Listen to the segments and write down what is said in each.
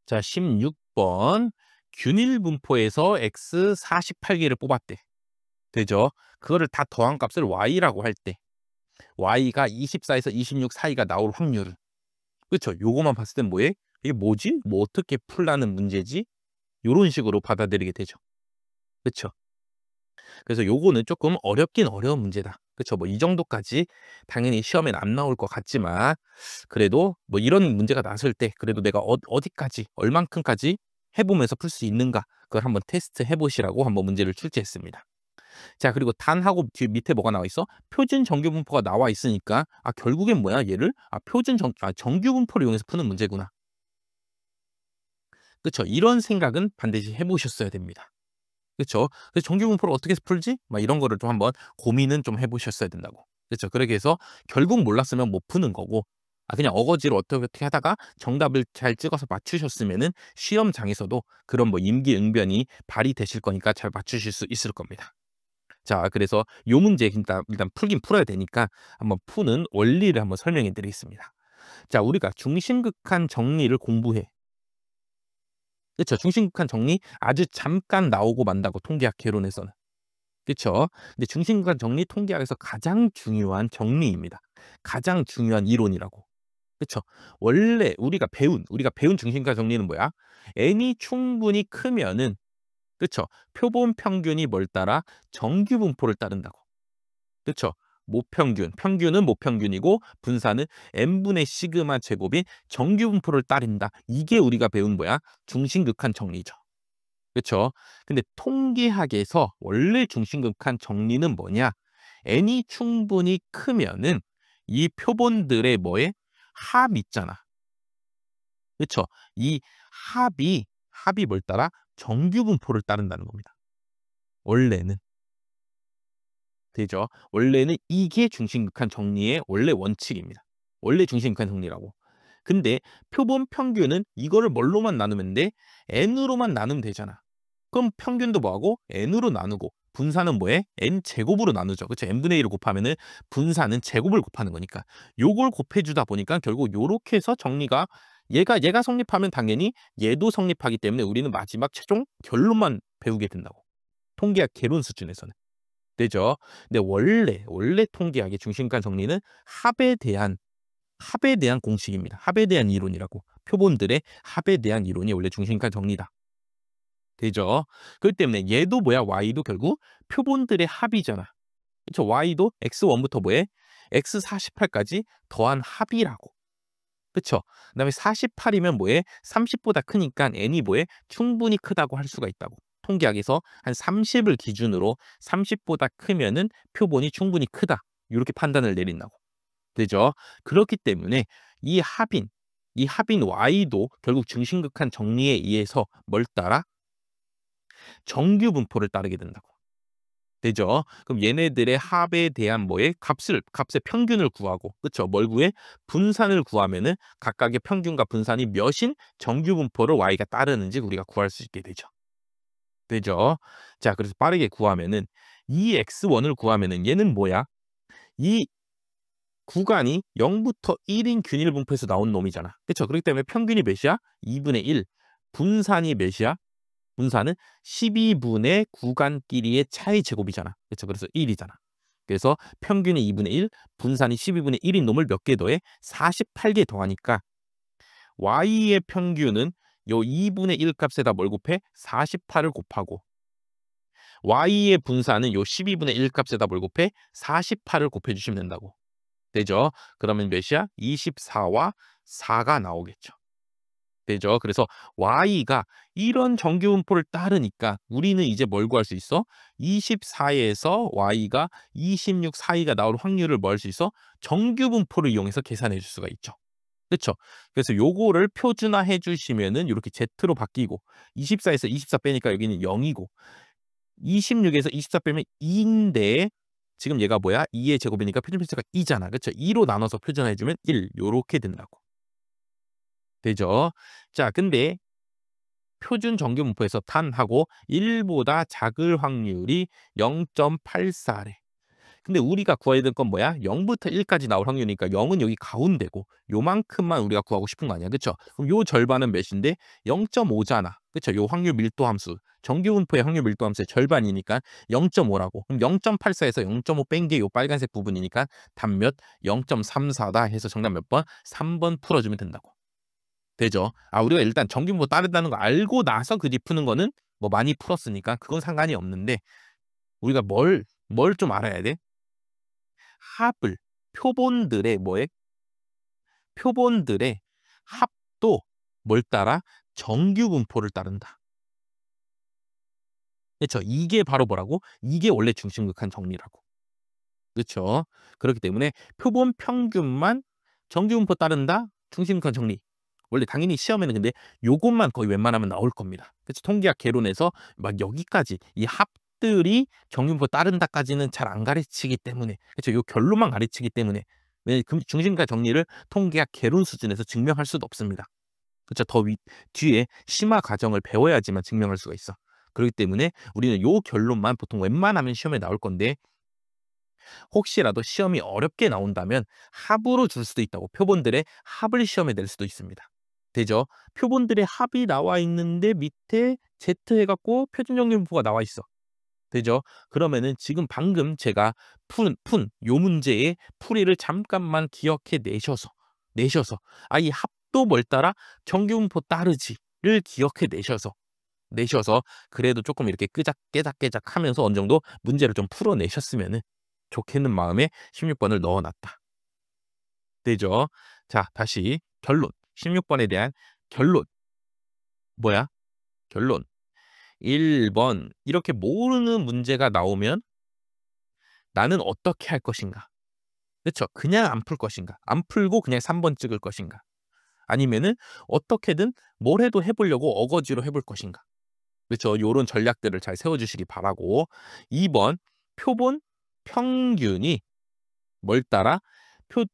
자, 16번. 균일 분포에서 x 48개를 뽑았대. 되죠? 그거를 다 더한 값을 y라고 할 때 y가 24에서 26 사이가 나올 확률은, 그쵸? 요거만 봤을 땐 뭐해? 이게 뭐지? 뭐 어떻게 풀라는 문제지? 요런 식으로 받아들이게 되죠. 그쵸? 그래서 요거는 조금 어렵긴 어려운 문제다. 그쵸? 뭐 이 정도까지 당연히 시험엔 안 나올 것 같지만, 그래도 뭐 이런 문제가 났을 때 그래도 내가 어디까지 얼만큼까지 해보면서 풀 수 있는가, 그걸 한번 테스트 해보시라고 한번 문제를 출제했습니다. 자, 그리고 단하고 뒤 밑에 뭐가 나와 있어? 표준 정규 분포가 나와 있으니까, 결국엔 뭐야? 얘를 정규 분포를 이용해서 푸는 문제구나. 그쵸? 이런 생각은 반드시 해보셨어야 됩니다. 그쵸? 그래서 정규 분포를 어떻게 풀지? 막 이런 거를 좀 한번 고민은 좀 해보셨어야 된다고. 그쵸? 그러기 위해서 결국 몰랐으면 못 푸는 거고, 그냥 어거지로 어떻게 하다가 정답을 잘 찍어서 맞추셨으면은 시험장에서도 그런 뭐 임기응변이 발휘되실 거니까 잘 맞추실 수 있을 겁니다. 자, 그래서 요 문제 일단 풀긴 풀어야 되니까 한번 푸는 원리를 한번 설명해 드리겠습니다. 자, 우리가 중심극한 정리를 공부해. 그쵸? 중심극한 정리 아주 잠깐 나오고 만다고, 통계학 개론에서는. 그쵸? 근데 중심극한 정리 통계학에서 가장 중요한 정리입니다. 가장 중요한 이론이라고. 그쵸? 원래 우리가 배운 중심극한 정리는 뭐야? n이 충분히 크면은, 그쵸? 표본 평균이 뭘 따라? 정규 분포를 따른다고. 그쵸? 평균은 모평균이고 분사는 n분의 시그마 제곱인 정규 분포를 따른다. 이게 우리가 배운 뭐야? 중심극한 정리죠. 그쵸? 근데 통계학에서 원래 중심극한 정리는 뭐냐? n이 충분히 크면은 이 표본들의 뭐에? 합 있잖아. 그쵸? 이 합이 뭘 따라? 정규 분포를 따른다는 겁니다. 원래는. 되죠? 원래는 이게 중심극한 정리의 원래 원칙입니다. 원래 중심극한 정리라고. 근데 표본 평균은 이거를 뭘로만 나누면 돼? n으로만 나누면 되잖아. 그럼 평균도 뭐하고? n으로 나누고, 분사는 뭐해? n 제곱으로 나누죠. 그쵸? n분의 1을 곱하면은 분사는 제곱을 곱하는 거니까. 요걸 곱해주다 보니까 결국 요렇게 해서 정리가, 얘가 성립하면 당연히 얘도 성립하기 때문에 우리는 마지막 최종 결론만 배우게 된다고. 통계학 개론 수준에서는. 되죠. 근데 원래 통계학의 중심가 정리는 합에 대한 공식입니다. 합에 대한 이론이라고. 표본들의 합에 대한 이론이 원래 중심가 정리다. 되죠. 그렇기 때문에 얘도 뭐야? y도 결국 표본들의 합이잖아. 그렇죠? y도 x1부터 뭐해? x48까지 더한 합이라고. 그렇죠? 그다음에 48이면 뭐해? 30보다 크니까 n이 뭐해? 충분히 크다고 할 수가 있다고. 통계학에서 한 30을 기준으로 30보다 크면은 표본이 충분히 크다. 이렇게 판단을 내린다고. 되죠? 그렇기 때문에 이 합인, 이 합인 y도 결국 중심극한 정리에 의해서 뭘 따라? 정규 분포를 따르게 된다고. 되죠? 그럼 얘네들의 합에 대한 뭐에 값의 평균을 구하고, 그쵸? 뭘 구해? 분산을 구하면은 각각의 평균과 분산이 몇인 정규 분포를 y가 따르는지 우리가 구할 수 있게 되죠. 되죠? 자, 그래서 빠르게 구하면은 이 x1을 구하면은 얘는 뭐야? 이 구간이 0부터 1인 균일 분포에서 나온 놈이잖아. 그쵸? 그렇기 때문에 평균이 몇이야? 2분의 1. 분산이 몇이야? 분산은 12분의 구간끼리의 차의 제곱이잖아. 그렇죠? 그래서 1이잖아. 그래서 평균이 2분의 1, 분산이 12분의 1인 놈을 몇 개 더해? 48개 더하니까 y의 평균은 요 2분의 1 값에다 뭘 곱해? 48을 곱하고, y의 분산은 요 12분의 1 값에다 뭘 곱해? 48을 곱해주시면 된다고. 되죠? 그러면 몇이야? 24와 4가 나오겠죠. 되죠. 그래서 y가 이런 정규분포를 따르니까 우리는 이제 뭘 구할 수 있어? 24에서 y가 26 사이가 나올 확률을 뭐 할 수 있어? 정규분포를 이용해서 계산해 줄 수가 있죠. 그렇죠? 그래서 요거를 표준화해 주시면은 이렇게 z로 바뀌고, 24에서 24 빼니까 여기는 0이고, 26에서 24 빼면 2인데 지금 얘가 뭐야? 2의 제곱이니까 표준 편차가 2잖아. 그렇죠? 2로 나눠서 표준화해 주면 1 요렇게 된다고. 되죠? 자, 근데 표준 정규 분포에서 탄하고 1보다 작을 확률이 0.84래. 근데 우리가 구해야 될 건 뭐야? 0부터 1까지 나올 확률이니까 0은 여기 가운데고 요만큼만 우리가 구하고 싶은 거 아니야. 그쵸? 그럼 요 절반은 몇인데 0.5잖아. 그쵸? 요 확률 밀도 함수. 정규 분포의 확률 밀도 함수의 절반이니까 0.5라고. 그럼 0.84에서 0.5 뺀 게 요 빨간색 부분이니까 답 몇? 0.34다 해서 정답 몇 번? 3번 풀어주면 된다고. 되죠? 우리가 일단 정규 분포 따른다는 거 알고 나서 그 뒤 푸는 거는 뭐 많이 풀었으니까 그건 상관이 없는데 우리가 뭘 좀 알아야 돼? 합을 표본들의 뭐에 표본들의 합도 뭘 따라? 정규 분포를 따른다. 그쵸? 이게 바로 뭐라고? 이게 원래 중심극한 정리라고. 그쵸? 그렇기 때문에 표본 평균만 정규 분포 따른다. 중심극한 정리. 원래 당연히 시험에는 근데 요것만 거의 웬만하면 나올 겁니다. 그래서 통계학 개론에서 막 여기까지 이 합들이 정규 분포 따른다까지는 잘 안 가르치기 때문에 그쵸? 요 결론만 가르치기 때문에 왜 중심과 정리를 통계학 개론 수준에서 증명할 수도 없습니다. 그쵸? 더 뒤에 심화 과정을 배워야지만 증명할 수가 있어. 그렇기 때문에 우리는 요 결론만 보통 웬만하면 시험에 나올 건데 혹시라도 시험이 어렵게 나온다면 합으로 줄 수도 있다고. 표본들의 합을 시험에 낼 수도 있습니다. 되죠? 표본들의 합이 나와 있는데 밑에 Z 해갖고 표준정리분포가 나와 있어. 되죠? 그러면은 지금 방금 제가 푼 요 문제의 풀이를 잠깐만 기억해 내셔서 이 합도 뭘 따라 정규분포 따르지를 기억해 내셔서 그래도 조금 이렇게 끄작깨작깨작 하면서 어느 정도 문제를 좀 풀어내셨으면은 좋겠는 마음에 16번을 넣어놨다. 되죠? 자, 다시 결론. 16번에 대한 결론. 뭐야? 결론. 1번. 이렇게 모르는 문제가 나오면 나는 어떻게 할 것인가? 그쵸? 그냥 안 풀 것인가? 안 풀고 그냥 3번 찍을 것인가? 아니면은 어떻게든 뭘 해도 해보려고 어거지로 해볼 것인가? 그렇죠. 요런 전략들을 잘 세워주시기 바라고. 2번 표본 평균이 뭘 따라?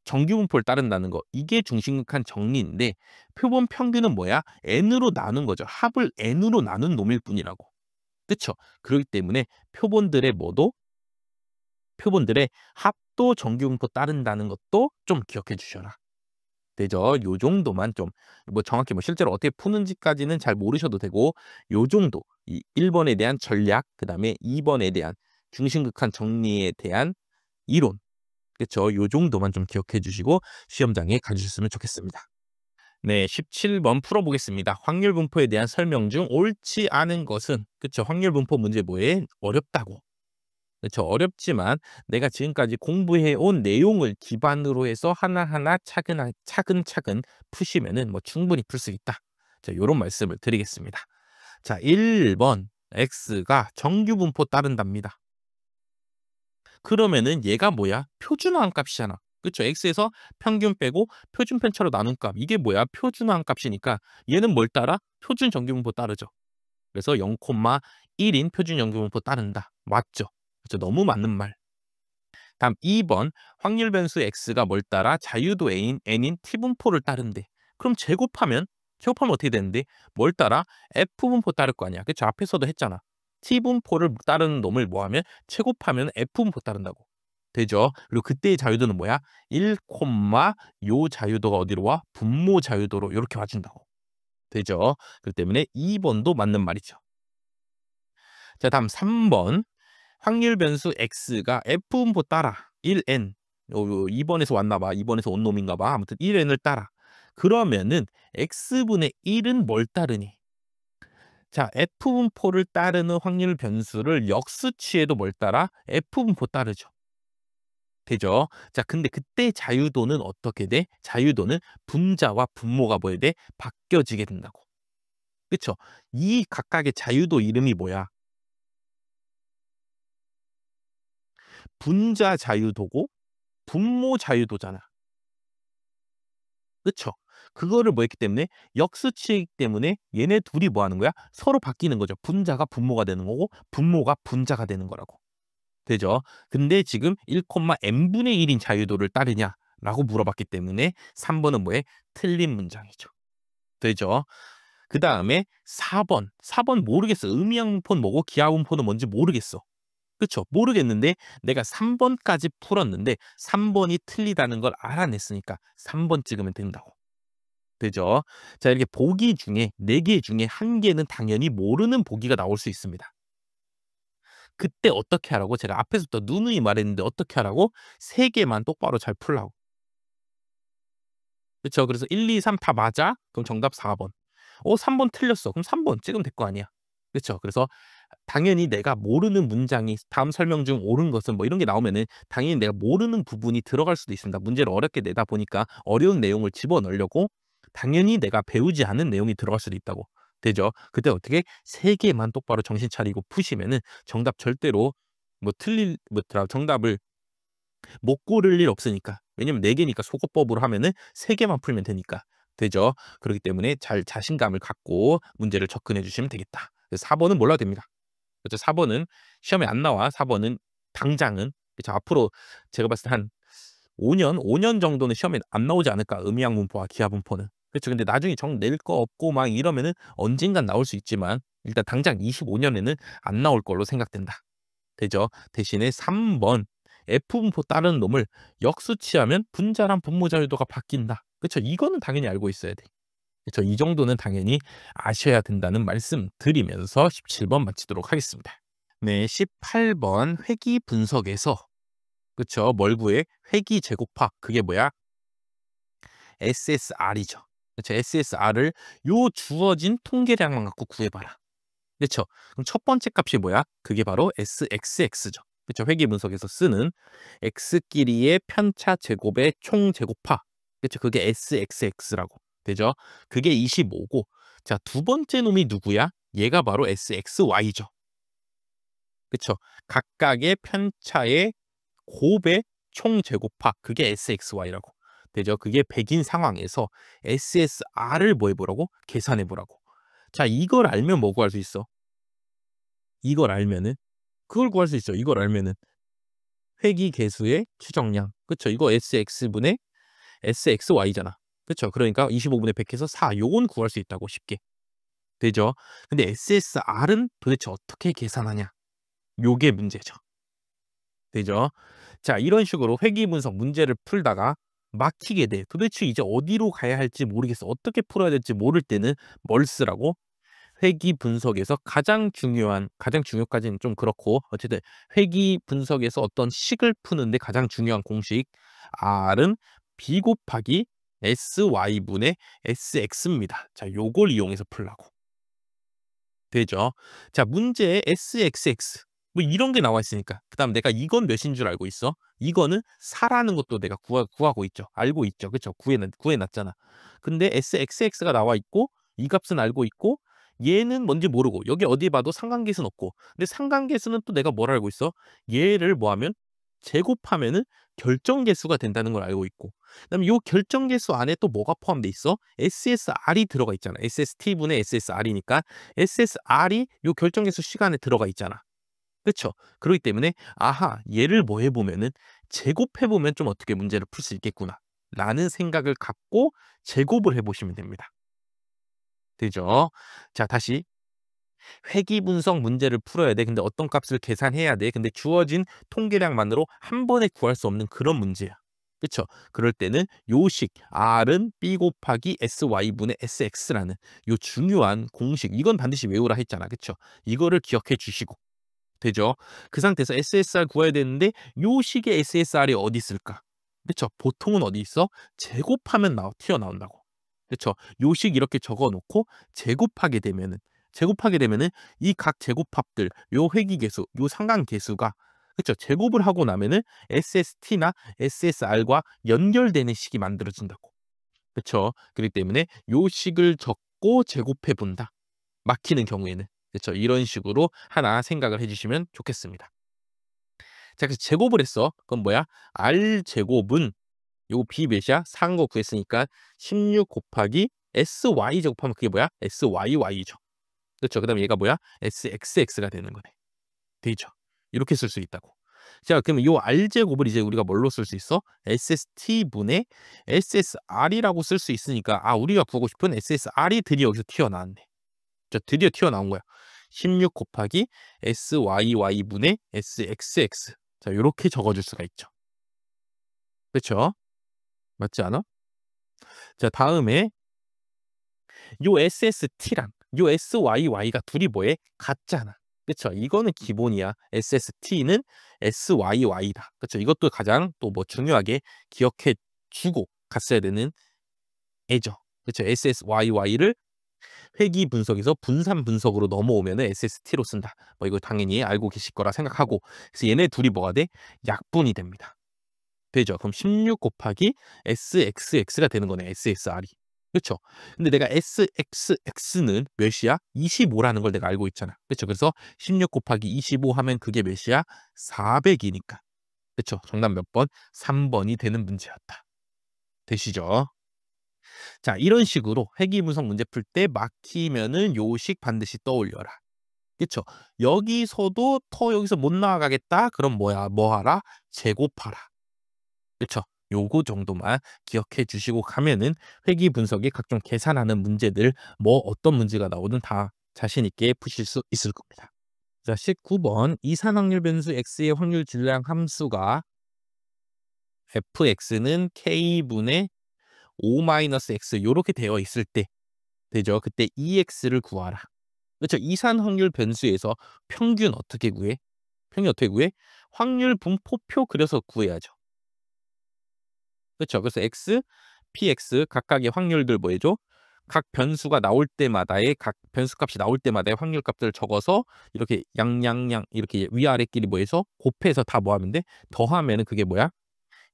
정규 분포를 따른다는 거. 이게 중심극한 정리인데 표본 평균은 뭐야? n으로 나눈 거죠. 합을 n으로 나눈 놈일 뿐이라고. 그쵸? 그렇기 때문에 표본들의 합도 정규 분포 따른다는 것도 좀 기억해 주셔라. 되죠? 요 정도만 좀 뭐 정확히 뭐 실제로 어떻게 푸는지까지는 잘 모르셔도 되고 요 정도 이 1번에 대한 전략 그다음에 2번에 대한 중심극한 정리에 대한 이론 그쵸? 요 정도만 좀 기억해 주시고 시험장에 가 주셨으면 좋겠습니다. 네, 17번 풀어보겠습니다. 확률 분포에 대한 설명 중 옳지 않은 것은 그쵸? 확률 분포 문제 뭐에 어렵다고. 그쵸? 어렵지만 내가 지금까지 공부해 온 내용을 기반으로 해서 하나하나 차근차근 푸시면은 뭐 충분히 풀 수 있다. 자, 요런 말씀을 드리겠습니다. 자, 1번 x가 정규 분포 따른답니다. 그러면은 얘가 뭐야? 표준화한 값이잖아. 그쵸? x에서 평균 빼고 표준편차로 나눈 값. 이게 뭐야? 표준화한 값이니까 얘는 뭘 따라? 표준 정규 분포 따르죠. 그래서 0,1인 표준 정규 분포 따른다. 맞죠? 그쵸? 너무 맞는 말. 다음 2번 확률 변수 x가 뭘 따라 자유도 n인 t분포를 따른대. 그럼 제곱하면 어떻게 되는데? 뭘 따라? f분포 따를 거 아니야. 그쵸? 앞에서도 했잖아. t분포를 따르는 놈을 뭐하면 제곱하면 f분포 따른다고. 되죠? 그리고 그때의 자유도는 뭐야? 1, 요 자유도가 어디로 와? 분모 자유도로 이렇게 와준다고. 되죠? 그렇기 때문에 2번도 맞는 말이죠. 자, 다음 3번. 확률 변수 x가 f분포 따라 1n 2번에서 왔나 봐. 2번에서 온 놈인가 봐. 아무튼 1n을 따라. 그러면은 x분의 1은 뭘 따르니? 자, f분포를 따르는 확률 변수를 역수치해도 뭘 따라? f분포 따르죠. 되죠? 자, 근데 그때 자유도는 어떻게 돼? 자유도는 분자와 분모가 뭐야 돼? 바뀌어지게 된다고. 그쵸? 이 각각의 자유도 이름이 뭐야? 분자 자유도고 분모 자유도잖아. 그쵸? 그거를 뭐 했기 때문에 역수치이기 때문에 얘네 둘이 뭐 하는 거야? 서로 바뀌는 거죠. 분자가 분모가 되는 거고 분모가 분자가 되는 거라고. 되죠? 근데 지금 1,n분의 1인 자유도를 따르냐라고 물어봤기 때문에 3번은 뭐해? 틀린 문장이죠. 되죠? 그 다음에 4번. 4번 모르겠어. 의미양분포는 뭐고 기하분포는 뭔지 모르겠어. 그쵸. 모르겠는데 내가 3 번까지 풀었는데 3 번이 틀리다는 걸 알아냈으니까 3번 찍으면 된다고. 되죠? 자, 이렇게 보기 중에 4개 중에 1 개는 당연히 모르는 보기가 나올 수 있습니다. 그때 어떻게 하라고? 제가 앞에서부터 누누이 말했는데 어떻게 하라고? 3 개만 똑바로 잘 풀라고. 그쵸. 그래서 1, 2, 3 다 맞아? 그럼 정답 4 번. 3번 틀렸어. 그럼 3번 찍으면 될 거 아니야. 그쵸. 그래서 당연히 내가 모르는 문장이 다음 설명 중 옳은 것은 뭐 이런 게 나오면은 당연히 내가 모르는 부분이 들어갈 수도 있습니다. 문제를 어렵게 내다 보니까 어려운 내용을 집어넣으려고 당연히 내가 배우지 않은 내용이 들어갈 수도 있다고. 되죠? 그때 어떻게 3 개만 똑바로 정신 차리고 푸시면은 정답 절대로 뭐 틀릴 뭐더라 정답을 못 고를 일 없으니까. 왜냐면 4 개니까 소거법으로 하면은 3 개만 풀면 되니까. 되죠? 그렇기 때문에 잘 자신감을 갖고 문제를 접근해 주시면 되겠다. 그래서 4 번은 몰라도 됩니다. 그렇죠. 4 번은 시험에 안 나와. 4 번은 당장은. 그쵸. 앞으로 제가 봤을 때 한 5 년 정도는 시험에 안 나오지 않을까, 의미학 문법과 기하 문법은. 그렇죠. 근데 나중에 정 낼 거 없고 막 이러면은 언젠간 나올 수 있지만 일단 당장 25 년에는 안 나올 걸로 생각된다. 되죠? 대신에 3 번 F 분포 따르는 놈을 역수치하면 분자랑 분모자유도가 바뀐다. 그쵸. 이거는 당연히 알고 있어야 돼. 그쵸. 이 정도는 당연히 아셔야 된다는 말씀 드리면서 17번 마치도록 하겠습니다. 네, 18번 회귀 분석에서 그쵸. 뭘 구해? 회귀 제곱합. 그게 뭐야? SSR이죠. 그쵸. SSR을 요 주어진 통계량만 갖고 구해봐라. 그쵸. 그럼 첫 번째 값이 뭐야? 그게 바로 SXX죠. 그쵸. 회귀 분석에서 쓰는 X끼리의 편차 제곱의 총 제곱합. 그쵸. 그게 SXX라고. 되죠? 그게 25고. 자, 두 번째 놈이 누구야? 얘가 바로 SXY죠. 그쵸. 각각의 편차의 곱의 총 제곱합. 그게 SXY라고. 되죠? 그게 100인 상황에서 SSR을 뭐 해보라고? 계산해보라고. 자, 이걸 알면 뭐 구할 수 있어? 이걸 알면은 그걸 구할 수 있죠. 이걸 알면은 회귀 계수의 추정량. 그쵸. 이거 SX분의 SXY잖아. 그쵸. 그러니까 25분의 100 해서 4. 요건 구할 수 있다고 쉽게. 되죠. 근데 SSR은 도대체 어떻게 계산하냐? 요게 문제죠. 되죠. 자, 이런 식으로 회귀 분석 문제를 풀다가 막히게 돼. 도대체 이제 어디로 가야 할지 모르겠어. 어떻게 풀어야 될지 모를 때는 뭘 쓰라고? 회귀 분석에서 가장 중요까지는 좀 그렇고 어쨌든 회귀 분석에서 어떤 식을 푸는데 가장 중요한 공식 R은 B 곱하기 SY분의 SX입니다. 자, 요걸 이용해서 풀라고. 되죠. 자, 문제에 SXX 뭐 이런 게 나와 있으니까. 그다음 내가 이건 몇인 줄 알고 있어? 이거는 4라는 것도 내가 구하고 있죠. 알고 있죠. 그쵸? 구해놨잖아. 근데 SXX가 나와 있고 이 값은 알고 있고 얘는 뭔지 모르고 여기 어디 봐도 상관계수는 없고 근데 상관계수는 또 내가 뭘 알고 있어? 얘를 뭐 하면 제곱하면은 결정계수가 된다는 걸 알고 있고 그다음에 요 결정계수 안에 또 뭐가 포함돼 있어? SSR이 들어가 있잖아. SST분의 SSR이니까 SSR이 요 결정계수 시간에 들어가 있잖아. 그쵸? 그렇기 때문에 아하 얘를 뭐 해보면은 제곱해보면 좀 어떻게 문제를 풀 수 있겠구나 라는 생각을 갖고 제곱을 해보시면 됩니다. 되죠? 자, 다시 회귀 분석 문제를 풀어야 돼. 근데 어떤 값을 계산해야 돼. 근데 주어진 통계량만으로 한 번에 구할 수 없는 그런 문제야. 그쵸? 그럴 때는 요식 R은 B 곱하기 SY분의 SX라는 요 중요한 공식 이건 반드시 외우라 했잖아. 그쵸? 이거를 기억해 주시고 되죠? 그 상태에서 SSR 구해야 되는데 요 식의 SSR이 어디 있을까? 그쵸? 보통은 어디 있어? 제곱하면 튀어나온다고. 그쵸? 요식 이렇게 적어 놓고 제곱하게 되면은 이 각 제곱합들 요 회귀계수, 요 상관계수가 그쵸? 제곱을 하고 나면은 SST나 SSR과 연결되는 식이 만들어진다고. 그쵸? 그렇기 때문에 요 식을 적고 제곱해 본다. 막히는 경우에는. 그쵸? 이런 식으로 하나 생각을 해 주시면 좋겠습니다. 자, 그래서 제곱을 했어. 그럼 뭐야? R 제곱은 요거 B 몇이야? 4인 거 구했으니까 16 곱하기 SY 제곱하면 그게 뭐야? SYY죠. 그렇죠. 그다음에 얘가 뭐야? SXX가 되는 거네. 되죠. 이렇게 쓸 수 있다고. 자, 그러면 요 R 제곱을 이제 우리가 뭘로 쓸 수 있어? SST분의 SSR이라고 쓸 수 있으니까 우리가 구하고 싶은 SSR이 드디어 여기서 튀어나왔네. 자, 드디어 튀어나온 거야. 16 곱하기 SYY분의 SXX. 자, 요렇게 적어줄 수가 있죠. 그쵸? 맞지 않아? 자, 다음에 요 SST랑 요 SYY가 둘이 뭐해? 같잖아. 그쵸? 이거는 기본이야. SST는 SYY다. 그쵸? 이것도 가장 또 뭐 중요하게 기억해 주고 갔어야 되는 애죠. 그쵸? SSYY를 회귀 분석에서 분산 분석으로 넘어오면은 SST로 쓴다. 뭐 이거 당연히 알고 계실 거라 생각하고. 그래서 얘네 둘이 뭐가 돼? 약분이 됩니다. 되죠? 그럼 16 곱하기 SXX가 되는 거네. SSR이. 그렇죠? 근데 내가 SXX는 몇이야? 25라는 걸 내가 알고 있잖아. 그렇죠? 그래서 16 곱하기 25 하면 그게 몇이야? 400이니까. 그렇죠? 정답 몇 번? 3번이 되는 문제였다. 되시죠? 자, 이런 식으로 회귀분석 문제 풀 때 막히면은 요식 반드시 떠올려라. 그쵸? 여기서도 여기서 못 나아가겠다? 그럼 뭐야? 뭐 하라? 제곱하라. 그쵸? 요거 정도만 기억해 주시고 가면은 회귀 분석의 각종 계산하는 문제들 뭐 어떤 문제가 나오든 다 자신 있게 푸실 수 있을 겁니다. 자, 19번 이산확률 변수 x의 확률 질량 함수가 fx는 k분의 5-x 요렇게 되어 있을 때 되죠. 그때 EX를 구하라. 그렇죠. 이산 확률 변수에서 평균 어떻게 구해? 평균 어떻게 구해? 확률 분포표 그려서 구해야죠. 그렇죠. 그래서 X, PX 각각의 확률들 뭐 해줘? 각 변수가 나올 때마다의 각 변수값이 나올 때마다의 확률값들을 적어서 이렇게 양양양 이렇게 위아래끼리 뭐 해서 곱해서 다 뭐 하면 돼? 더하면은 그게 뭐야?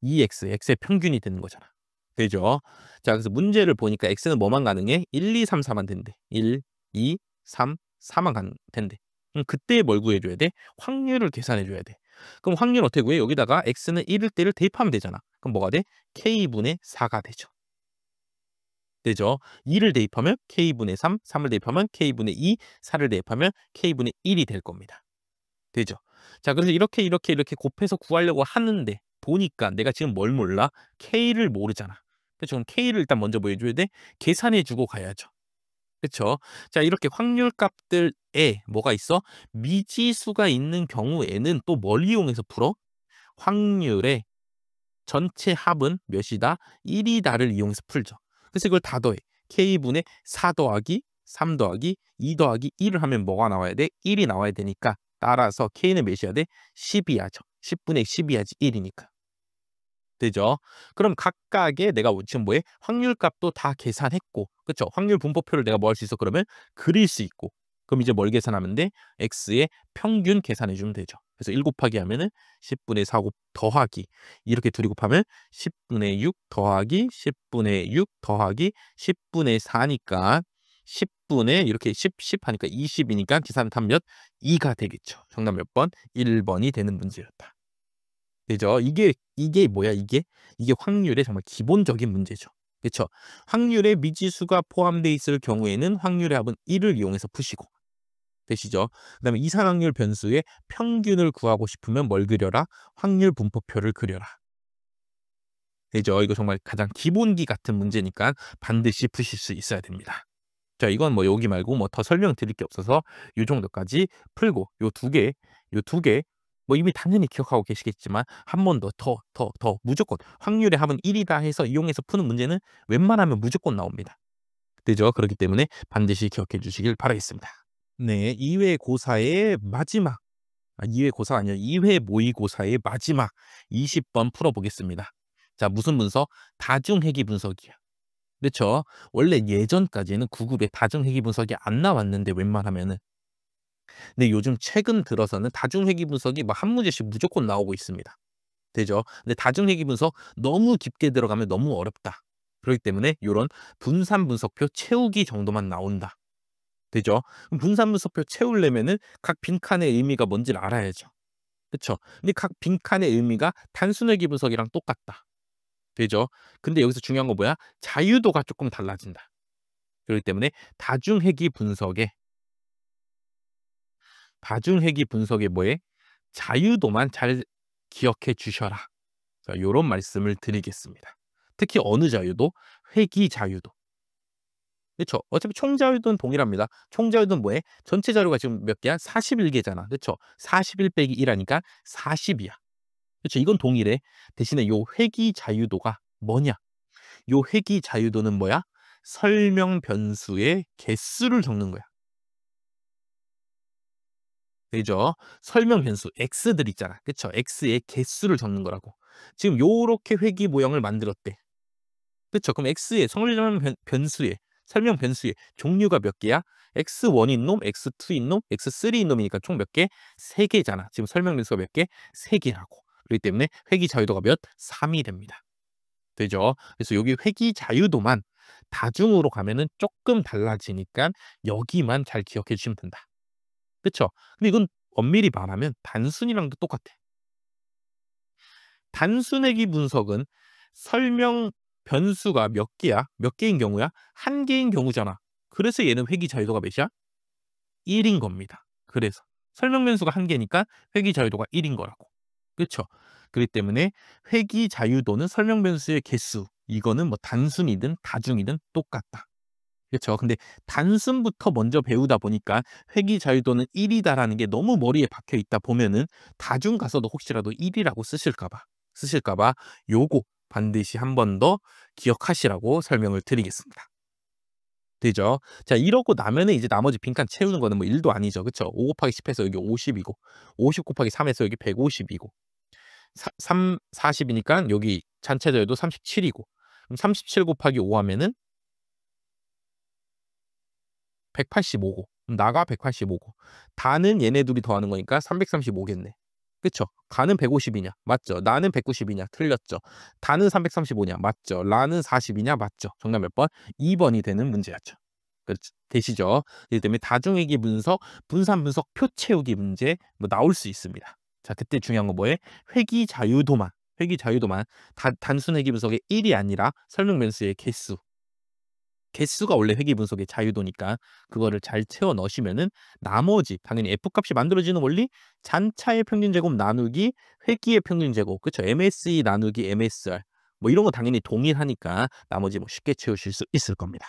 EX, X의 평균이 되는 거잖아. 되죠? 자, 그래서 문제를 보니까 X는 뭐만 가능해? 1, 2, 3, 4만 된대. 1, 2, 3, 4만 된대. 그럼 그때 뭘 구해줘야 돼? 확률을 계산해줘야 돼. 그럼 확률 어떻게 구해? 여기다가 X는 1일 때를 대입하면 되잖아. 그럼 뭐가 돼? K분의 4가 되죠. 되죠? 2를 대입하면 K분의 3, 3을 대입하면 K분의 2, 4를 대입하면 K분의 1이 될 겁니다. 되죠? 자, 그래서 이렇게 곱해서 구하려고 하는데 보니까 내가 지금 뭘 몰라? K를 모르잖아. 그렇죠? 그럼 K를 일단 먼저 뭐 해줘야 돼? 계산해 주고 가야죠. 그렇죠? 자, 이렇게 확률 값들에 뭐가 있어? 미지수가 있는 경우에는 또 뭘 이용해서 풀어? 확률의 전체 합은 몇이다? 1이다를 이용해서 풀죠. 그래서 이걸 다 더해. K분의 4 더하기 3 더하기 2 더하기 1을 하면 뭐가 나와야 돼? 1이 나와야 되니까 따라서 K는 몇이어야 돼? 10이야죠. 10분의 10이야지 1이니까. 되죠? 그럼 각각의 내가 지금 뭐해? 확률 값도 다 계산했고, 그쵸? 확률 분포표를 내가 뭐 할 수 있어? 그러면 그릴 수 있고. 그럼 이제 뭘 계산하면 돼? X의 평균 계산해 주면 되죠. 그래서 1 곱하기 하면은 10분의 4 더하기 이렇게 둘이 곱하면 10분의 6 더하기 10분의 6 더하기 10분의 4니까 10분의 이렇게 10 하니까 20이니까 계산하면 몇? 2가 되겠죠. 정답 몇 번? 1번이 되는 문제였다. 되죠. 이게 뭐야 이게? 이게 확률의 정말 기본적인 문제죠. 그쵸? 확률에 미지수가 포함되어 있을 경우에는 확률의 합은 1을 이용해서 푸시고 되시죠? 그다음에 이산확률 변수의 평균을 구하고 싶으면 뭘 그려라? 확률 분포표를 그려라. 되죠? 이거 정말 가장 기본기 같은 문제니까 반드시 푸실 수 있어야 됩니다. 자, 이건 뭐 여기 말고 뭐 더 설명드릴 게 없어서 요 정도까지 풀고 요 두 개 뭐 이미 당연히 기억하고 계시겠지만 한 번 더 무조건 확률의 합은 1이다 해서 이용해서 푸는 문제는 웬만하면 무조건 나옵니다. 되죠? 그렇기 때문에 반드시 기억해 주시길 바라겠습니다. 네, 2회 고사의 마지막 2회 고사 아니요. 2회 모의고사의 마지막 20번 풀어보겠습니다. 자, 무슨 분석? 다중회귀 분석이야. 그렇죠. 원래 예전까지는 구급에 다중회귀 분석이 안 나왔는데 웬만하면은. 근데 요즘 최근 들어서는 다중회귀 분석이 막 한 문제씩 무조건 나오고 있습니다. 되죠. 근데 다중회귀 분석 너무 깊게 들어가면 너무 어렵다. 그렇기 때문에 요런 분산 분석표 채우기 정도만 나온다. 되죠. 그럼 분산 분석표 채우려면은 각 빈칸의 의미가 뭔지를 알아야죠. 그쵸. 근데 각 빈칸의 의미가 단순회귀 분석이랑 똑같다. 되죠. 근데 여기서 중요한 건 뭐야? 자유도가 조금 달라진다. 그렇기 때문에 다중회귀 분석의 뭐에 자유도만 잘 기억해 주셔라. 자, 요런 말씀을 드리겠습니다. 특히 어느 자유도? 회귀 자유도. 그쵸? 어차피 총 자유도는 동일합니다. 총 자유도는 뭐해? 전체 자료가 지금 몇 개야? 41개잖아. 그쵸? 41 빼기 1 하니까 40이야. 그쵸? 이건 동일해. 대신에 요 회귀 자유도가 뭐냐? 요 회귀 자유도는 뭐야? 설명 변수의 개수를 적는 거야. 되죠? 설명 변수 x들 있잖아. 그쵸? x의 개수를 적는 거라고. 지금 요렇게 회귀 모형을 만들었대. 그쵸? 그럼 x의 변수의 설명 변수의 종류가 몇 개야? x1인 놈, x2인 놈, x3인 놈이니까 총 몇 개? 3개잖아. 지금 설명 변수가 몇 개? 3개라고. 그렇기 때문에 회귀 자유도가 몇? 3이 됩니다. 되죠? 그래서 여기 회귀 자유도만 다중으로 가면은 조금 달라지니까 여기만 잘 기억해 주시면 된다. 그쵸? 근데 이건 엄밀히 말하면 단순이랑도 똑같아. 단순회귀 분석은 설명 변수가 몇 개야? 몇 개인 경우야? 한 개인 경우잖아. 그래서 얘는 회귀 자유도가 몇이야? 1인 겁니다. 그래서 설명 변수가 한 개니까 회귀 자유도가 1인 거라고. 그쵸? 그렇기 때문에 회귀 자유도는 설명 변수의 개수. 이거는 뭐 단순이든 다중이든 똑같다. 그쵸? 근데 단순부터 먼저 배우다 보니까 회귀 자유도는 1이다라는 게 너무 머리에 박혀 있다 보면은 다중 가서도 혹시라도 1이라고 쓰실까 봐 요거 반드시 한 번 더 기억하시라고 설명을 드리겠습니다. 되죠? 자, 이러고 나면은 이제 나머지 빈칸 채우는 거는 뭐 일도 아니죠. 그쵸? 5 곱하기 10 해서 여기 50이고 50 곱하기 3 해서 여기 150이고 40이니까 여기 전체 자유도 37이고 그럼 37 곱하기 5 하면은 185고 나가 185고 다는 얘네 둘이 더하는 거니까 335겠네. 그쵸? 가는 150이냐? 맞죠? 나는 190이냐? 틀렸죠? 다는 335냐? 맞죠? 라는 40이냐? 맞죠? 정답 몇 번? 2번이 되는 문제였죠. 되시죠? 그렇기 때문에 다중회귀 분석, 분산 분석 표 채우기 문제 뭐 나올 수 있습니다. 자, 그때 중요한 건 뭐예요? 회귀 자유도만 단순 회귀 분석의 1이 아니라 설명 변수의 개수가 원래 회귀 분석의 자유도니까 그거를 잘 채워 넣으시면은 나머지 당연히 F값이 만들어지는 원리 잔차의 평균 제곱 나누기 회귀의 평균 제곱 그쵸? MSE 나누기 MSR 뭐 이런 거 당연히 동일하니까 나머지 뭐 쉽게 채우실 수 있을 겁니다.